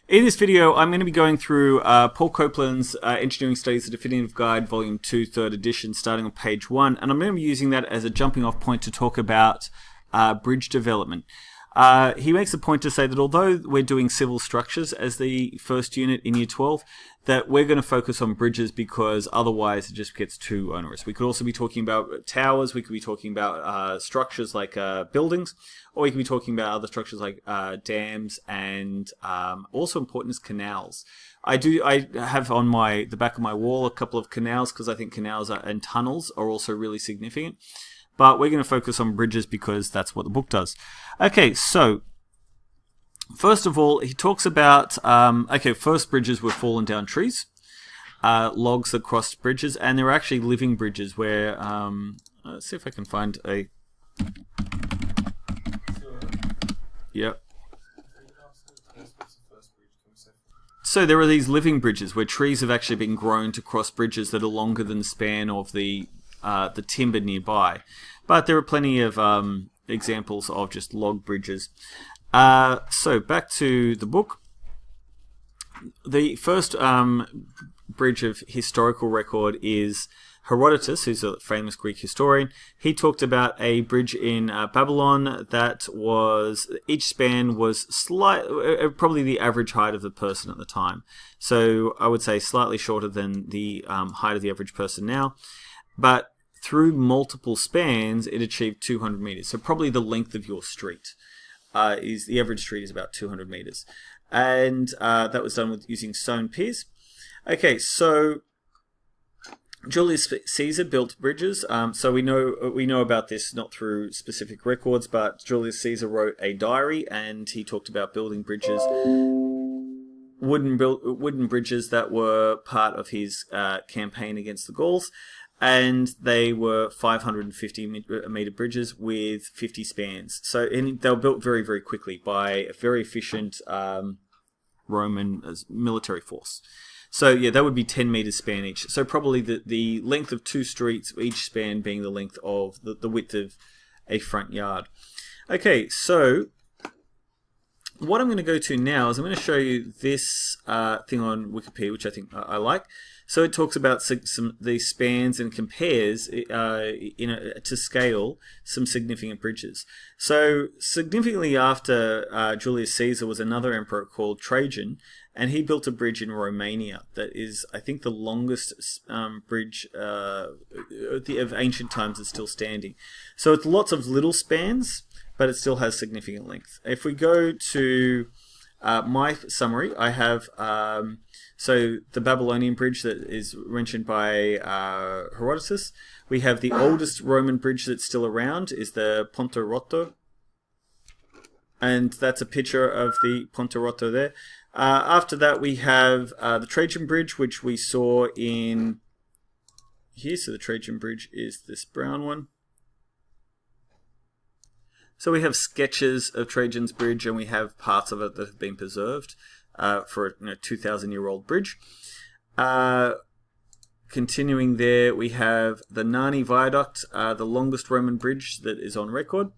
In this video, I'm going to be going through Paul Copeland's Engineering Studies, The Definitive Guide, Volume 2, 3rd edition, starting on page 1. And I'm going to be using that as a jumping off point to talk about bridge development. He makes a point to say that although we're doing civil structures as the first unit in Year 12, that we're going to focus on bridges because otherwise it just gets too onerous. We could also be talking about towers, we could be talking about structures like buildings, or we could be talking about other structures like dams, and also important is canals. I have on the back of my wall a couple of canals because I think canals and tunnels are also really significant. But we're going to focus on bridges because that's what the book does. Okay, so first of all, he talks about, first bridges were fallen down trees, logs that crossed bridges, and there were actually living bridges where, let's see if I can find a, yep. So there are these living bridges where trees have actually been grown to cross bridges that are longer than the span of the timber nearby. But there are plenty of examples of just log bridges. So back to the book. The first bridge of historical record is Herodotus, who's a famous Greek historian. He talked about a bridge in Babylon that was, each span was probably the average height of the person at the time. So I would say slightly shorter than the height of the average person now. But through multiple spans, it achieved 200 meters. So probably the length of your street is the average street is about 200 meters, and that was done with using stone piers. Okay, so Julius Caesar built bridges. So we know about this not through specific records, but Julius Caesar wrote a diary, and he talked about building bridges. Wooden bridges that were part of his campaign against the Gauls. And they were 550 meter bridges with 50 spans. So they were built very, very quickly by a very efficient Roman military force. So yeah, that would be 10 meters span each. So probably the length of two streets, each span being the length of the width of a front yard. Okay, so what I'm going to go to now is I'm going to show you this thing on Wikipedia, which I think I like. So it talks about these spans and compares to scale some significant bridges. So significantly after Julius Caesar was another emperor called Trajan, and he built a bridge in Romania that is, I think, the longest bridge of ancient times that's still standing. So it's lots of little spans, but it still has significant length. If we go to my summary, I have so the Babylonian bridge that is mentioned by Herodotus. We have the oldest Roman bridge that's still around is the Ponte Rotto, and that's a picture of the Ponte Rotto there. After that, we have the Trajan Bridge, which we saw in here. So the Trajan Bridge is this brown one. So we have sketches of Trajan's bridge, and we have parts of it that have been preserved for a 2,000-year-old bridge. Continuing there, we have the Nani Viaduct, the longest Roman bridge that is on record.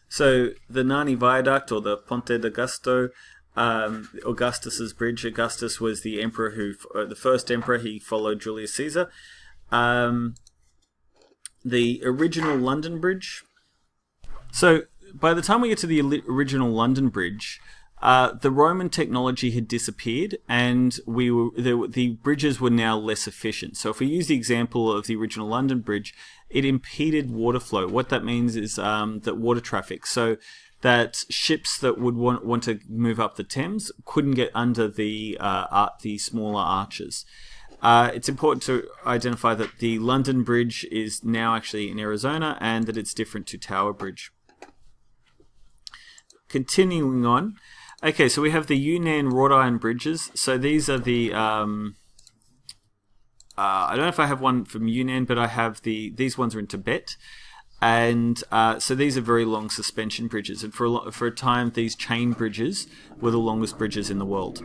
So the Nani Viaduct, or the Ponte d'Augusto, Augustus's bridge. Augustus was the emperor the first emperor. He followed Julius Caesar. The original London Bridge. So by the time we get to the original London Bridge, the Roman technology had disappeared, and the bridges were now less efficient. So if we use the example of the original London Bridge, it impeded water flow. What that means is that water traffic. So that ships that would want to move up the Thames couldn't get under the smaller arches. It's important to identify that the London Bridge is now actually in Arizona, and that it's different to Tower Bridge. Continuing on, okay, so we have the Yunnan wrought iron bridges. So these are the I don't know if I have one from Yunnan, but I have these ones are in Tibet, and so these are very long suspension bridges. And for a time, these chain bridges were the longest bridges in the world.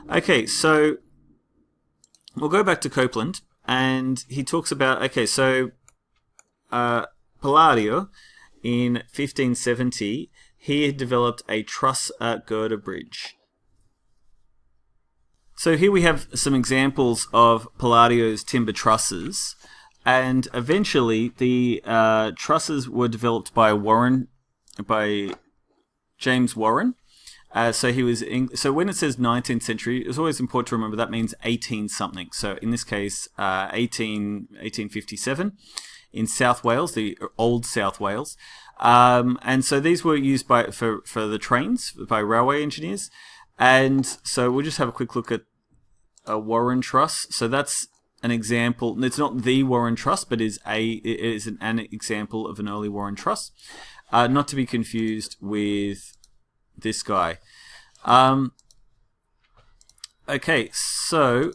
Okay, so we'll go back to Copeland, and he talks about Palladio in 1570. He had developed a Truss Girder bridge. So here we have some examples of Palladio's timber trusses, and eventually the trusses were developed by James Warren. So when it says 19th century, it's always important to remember that means 18 something. So in this case, 1857 in South Wales, the old South Wales. And so these were used for the trains by railway engineers. And so we'll just have a quick look at a Warren Truss. So that's an example. It's not the Warren Truss, but it is an example of an early Warren Truss. Not to be confused with this guy. Okay, so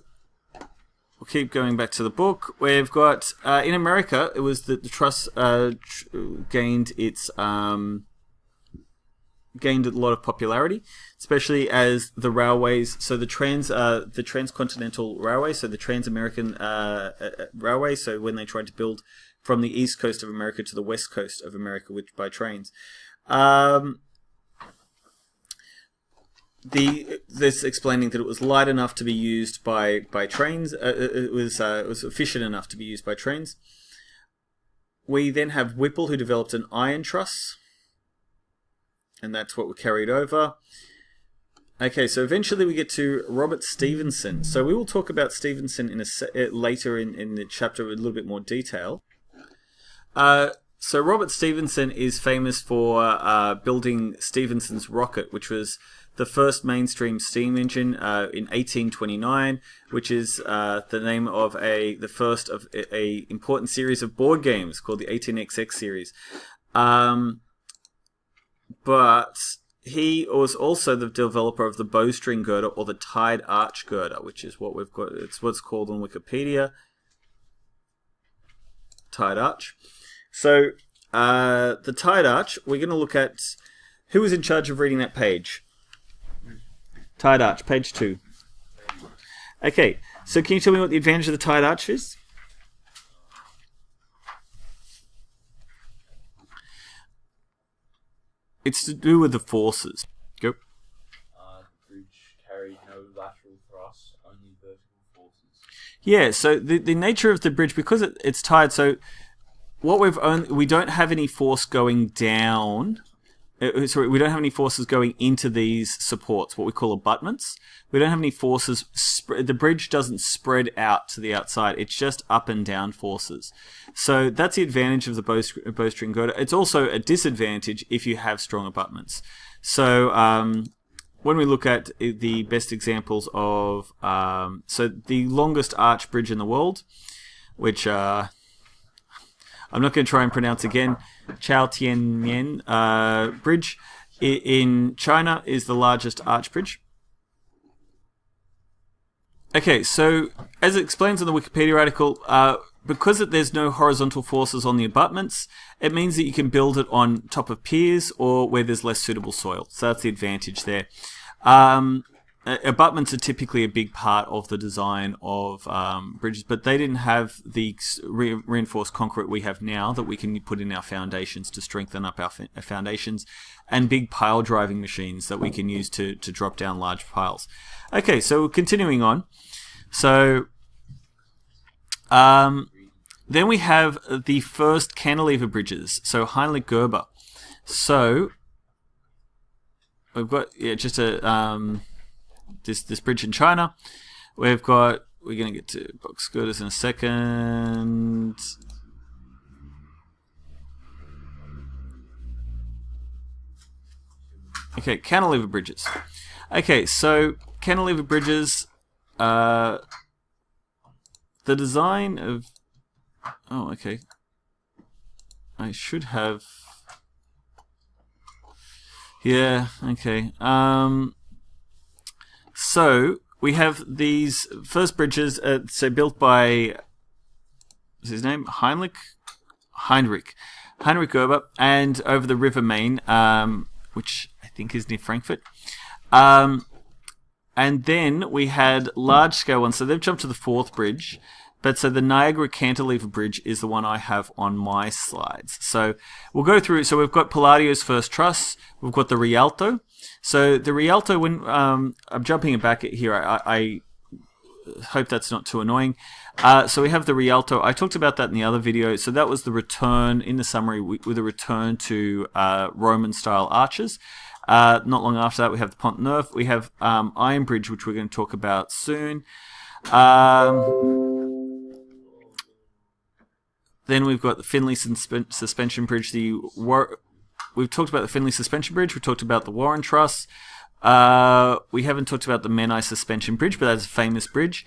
we'll keep going back to the book. We've got in America, it was that the truss gained a lot of popularity, especially as the railways. So the transcontinental railway, so the Trans-American railway. So when they tried to build from the east coast of America to the west coast of America, by trains. This explaining that it was light enough to be used by trains. It was efficient enough to be used by trains. We then have Whipple, who developed an iron truss, and that's what we carried over. Okay, so eventually we get to Robert Stephenson. So we will talk about Stephenson later in the chapter with a little bit more detail. So Robert Stephenson is famous for building Stephenson's rocket, which was the first mainstream steam engine in 1829, which is the name of the first of a important series of board games called the 18XX series. But he was also the developer of the Bowstring Girder or the Tied Arch Girder, which is what we've got. It's what's called on Wikipedia. Tied Arch. So the Tied Arch, we're going to look at who was in charge of reading that page. Tied Arch, page 2. Okay, so can you tell me what the advantage of the Tied Arch is? It's to do with the forces. Go. The bridge carried no lateral thrust, only vertical forces. Yeah, so the nature of the bridge, because it's tied, so what we don't have any force going down. Sorry, we don't have any forces going into these supports, what we call abutments. We don't have any forces. The bridge doesn't spread out to the outside. It's just up and down forces. So that's the advantage of the bowstring girder. It's also a disadvantage if you have strong abutments. So when we look at the best examples of... so the longest arch bridge in the world, which... I'm not going to try and pronounce again. Chao Tianmen Bridge in China is the largest arch bridge. Okay, so as it explains in the Wikipedia article, because there's no horizontal forces on the abutments, it means that you can build it on top of piers or where there's less suitable soil. So that's the advantage there. Abutments are typically a big part of the design of bridges, but they didn't have the reinforced concrete we have now that we can put in our foundations to strengthen up our foundations, and big pile driving machines that we can use to drop down large piles. Okay, so continuing on. So then we have the first cantilever bridges, so Heinrich Gerber. So we've got just a... This bridge in China. We're going to get to box girders in a second. Okay, cantilever bridges. Okay, so cantilever bridges, the design of... Oh, okay. I should have... Yeah, okay. So we have these first bridges, built by, what's his name? Heinrich Gerber, and over the River Main, which I think is near Frankfurt. And then we had large-scale ones. So they've jumped to the fourth bridge. But so the Niagara Cantilever Bridge is the one I have on my slides. So we'll go through. So we've got Palladio's first truss. We've got the Rialto. So the Rialto, when I'm jumping back here, I hope that's not too annoying. So we have the Rialto. I talked about that in the other video. So that was the return, in the summary, with a return to Roman-style arches. Not long after that, we have the Pont Neuf. We have Iron Bridge, which we're going to talk about soon. Then we've got the Finley Suspension Bridge. We've talked about the Finley Suspension Bridge. We've talked about the Warren Truss. We haven't talked about the Menai Suspension Bridge, but that's a famous bridge.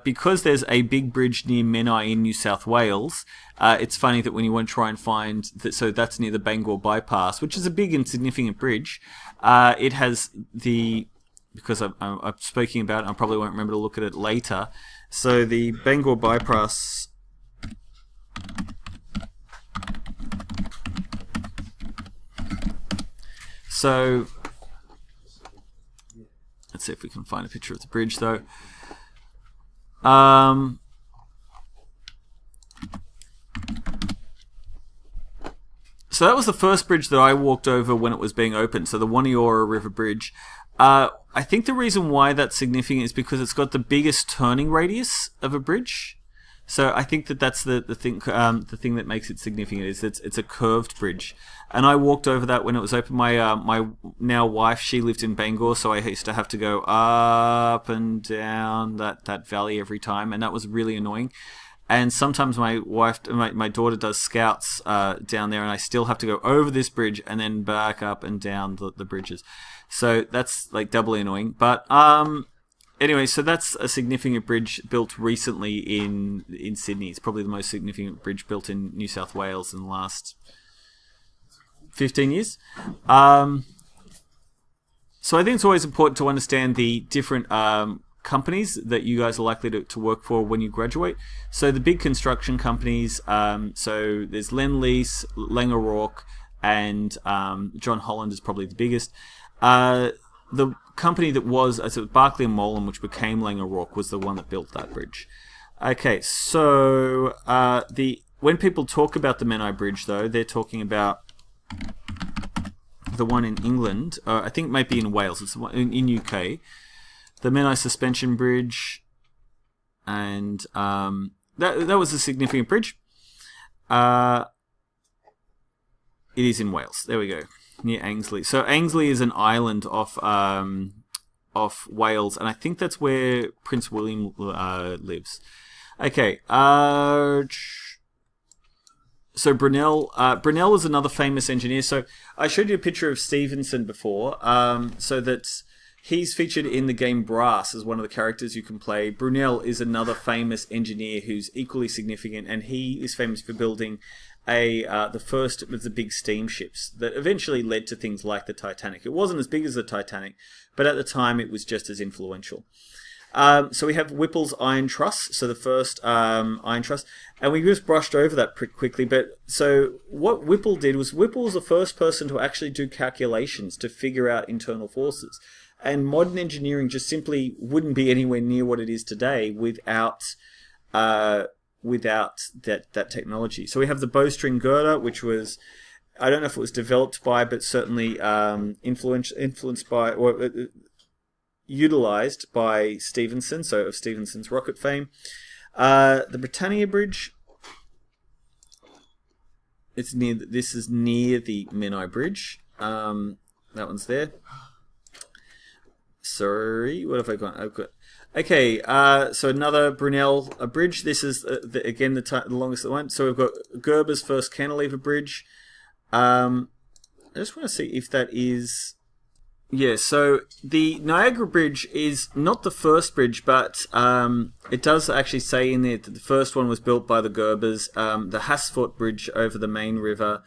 Because there's a big bridge near Menai in New South Wales, it's funny that when you want to try and find that, so that's near the Bangor Bypass, which is a big and significant bridge. It has because I'm speaking about it, I probably won't remember to look at it later. So the Bangor Bypass. So let's see if we can find a picture of the bridge, though. So that was the first bridge that I walked over when it was being opened, so the Waniora River Bridge. I think the reason why that's significant is because it's got the biggest turning radius of a bridge. So I think that's the thing that makes it significant is it's a curved bridge. And I walked over that when it was open. My now wife, she lived in Bangor, so I used to have to go up and down that valley every time, and that was really annoying. And sometimes my daughter does scouts down there, and I still have to go over this bridge and then back up and down the bridges. So that's like doubly annoying. But anyway, so that's a significant bridge built recently in Sydney. It's probably the most significant bridge built in New South Wales in the last 15 years. So I think it's always important to understand the different companies that you guys are likely to work for when you graduate. So the big construction companies, so there's Lend-Lease, Laing O'Rourke, and John Holland is probably the biggest. The company that was Barclay and Molan, which became Laing O'Rourke, was the one that built that bridge. Okay, so when people talk about the Menai Bridge, though, they're talking about the one in England. I think it might be in Wales. It's the one in UK. The Menai Suspension Bridge, and that was a significant bridge. It is in Wales. There we go, near Ainsley. So Ainsley is an island off Wales, and I think that's where Prince William lives. Okay. So Brunel is another famous engineer. So I showed you a picture of Stephenson before, so that he's featured in the game Brass as one of the characters you can play. Brunel is another famous engineer who's equally significant, and he is famous for building the first of the big steamships that eventually led to things like the Titanic. It wasn't as big as the Titanic, but at the time it was just as influential. So we have Whipple's Iron Truss, so the first Iron Truss, and we just brushed over that pretty quickly. But so what Whipple did was Whipple was the first person to actually do calculations to figure out internal forces, and modern engineering just simply wouldn't be anywhere near what it is today without that technology. So we have the Bowstring Girder, which was, I don't know if it was developed by, but certainly influenced by or utilized by Stephenson, so of Stephenson's rocket fame. The Britannia Bridge, this is near the Menai Bridge. That one's there. Sorry, what have I got? I've got. Okay, so another Brunel bridge. This is again the longest one. So we've got Gerber's first Cantilever Bridge. I just want to see if that is. Yeah, so the Niagara Bridge is not the first bridge, but it does actually say in there that the first one was built by the Gerbers. The Hassfurt Bridge over the main river,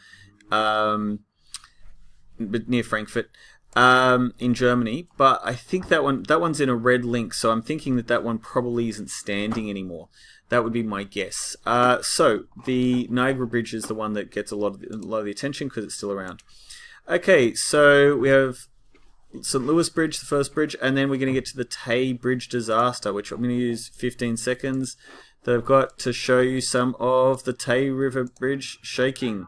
near Frankfurt, in Germany. But I think that one's in a red link, so I'm thinking that one probably isn't standing anymore. That would be my guess. So the Niagara Bridge is the one that gets a lot of the attention because it's still around. Okay, so we have St. Louis Bridge, the first bridge, and then we're going to get to the Tay Bridge disaster, which I'm going to use 15 seconds that I've got to show you some of the Tay River Bridge shaking.